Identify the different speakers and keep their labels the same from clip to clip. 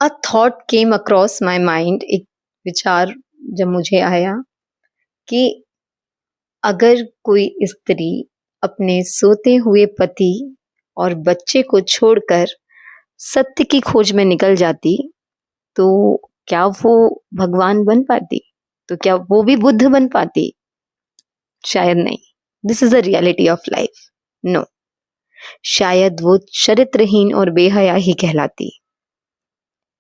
Speaker 1: A thought came across my mind, एक विचार जब मुझे आया कि अगर कोई स्त्री अपने सोते हुए पति और बच्चे को छोड़कर सत्य की खोज में निकल जाती, तो क्या वो भगवान बन पाती? तो क्या वो भी बुद्ध बन पाती? शायद नहीं। This is the reality of life. No, शायद वो चरित्रहीन और बेहया ही कहलाती।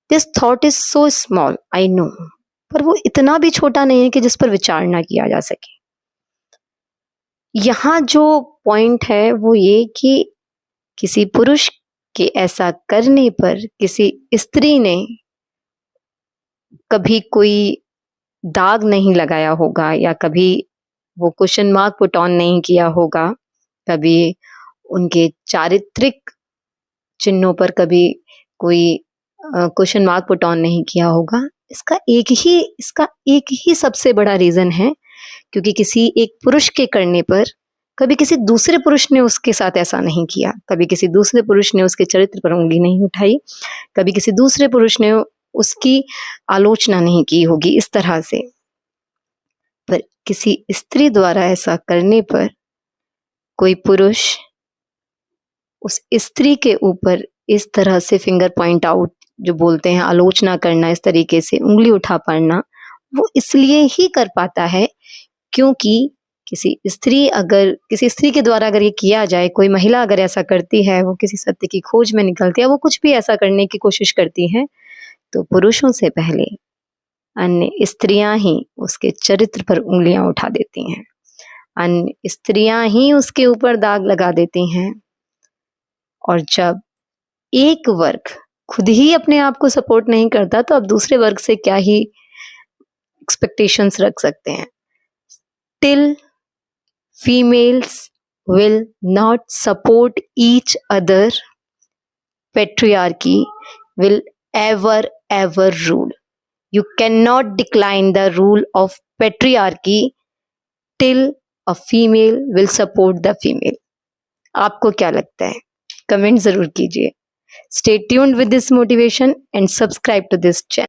Speaker 1: This thought is so small, I know, पर वो इतना भी छोटा नहीं है कि जिस पर विचार ना किया जा सके। यहाँ जो पॉइंट है वो ये कि किसी पुरुष के ऐसा करने पर किसी स्त्री ने कभी कोई दाग नहीं लगाया होगा, या कभी वो क्वेश्चन मार्क पुट ऑन नहीं किया होगा, कभी उनके चारित्रिक चिन्हों पर कभी कोई क्वेश्चन मार्क पुट ऑन नहीं किया होगा। इसका एक ही सबसे बड़ा रीजन है, क्योंकि किसी एक पुरुष के करने पर कभी किसी दूसरे पुरुष ने उसके साथ ऐसा नहीं किया, कभी किसी दूसरे पुरुष ने उसके चरित्र पर उंगली नहीं उठाई, कभी किसी दूसरे पुरुष ने उसकी आलोचना नहीं की होगी इस तरह से। पर किसी स्त्री द्वारा ऐसा करने पर कोई पुरुष उस स्त्री के ऊपर इस तरह से फिंगर पॉइंट आउट, जो बोलते हैं आलोचना करना, इस तरीके से उंगली उठा पड़ना, वो इसलिए ही कर पाता है क्योंकि किसी स्त्री के द्वारा अगर ये किया जाए, कोई महिला अगर ऐसा करती है, वो किसी सत्य की खोज में निकलती है, वो कुछ भी ऐसा करने की कोशिश करती है, तो पुरुषों से पहले अन्य स्त्रियां ही उसके चरित्र पर उंगलियां उठा देती हैं, अन्य स्त्रियां ही उसके ऊपर दाग लगा देती हैं। और जब एक वर्ग खुद ही अपने आप को सपोर्ट नहीं करता, तो अब दूसरे वर्ग से क्या ही एक्सपेक्टेशंस रख सकते हैं। Till females will not support each other, patriarchy will ever rule. You cannot decline the rule of patriarchy till a female will support the female. आपको क्या लगता है? कमेंट जरूर कीजिए। Stay tuned with this motivation and subscribe to this channel.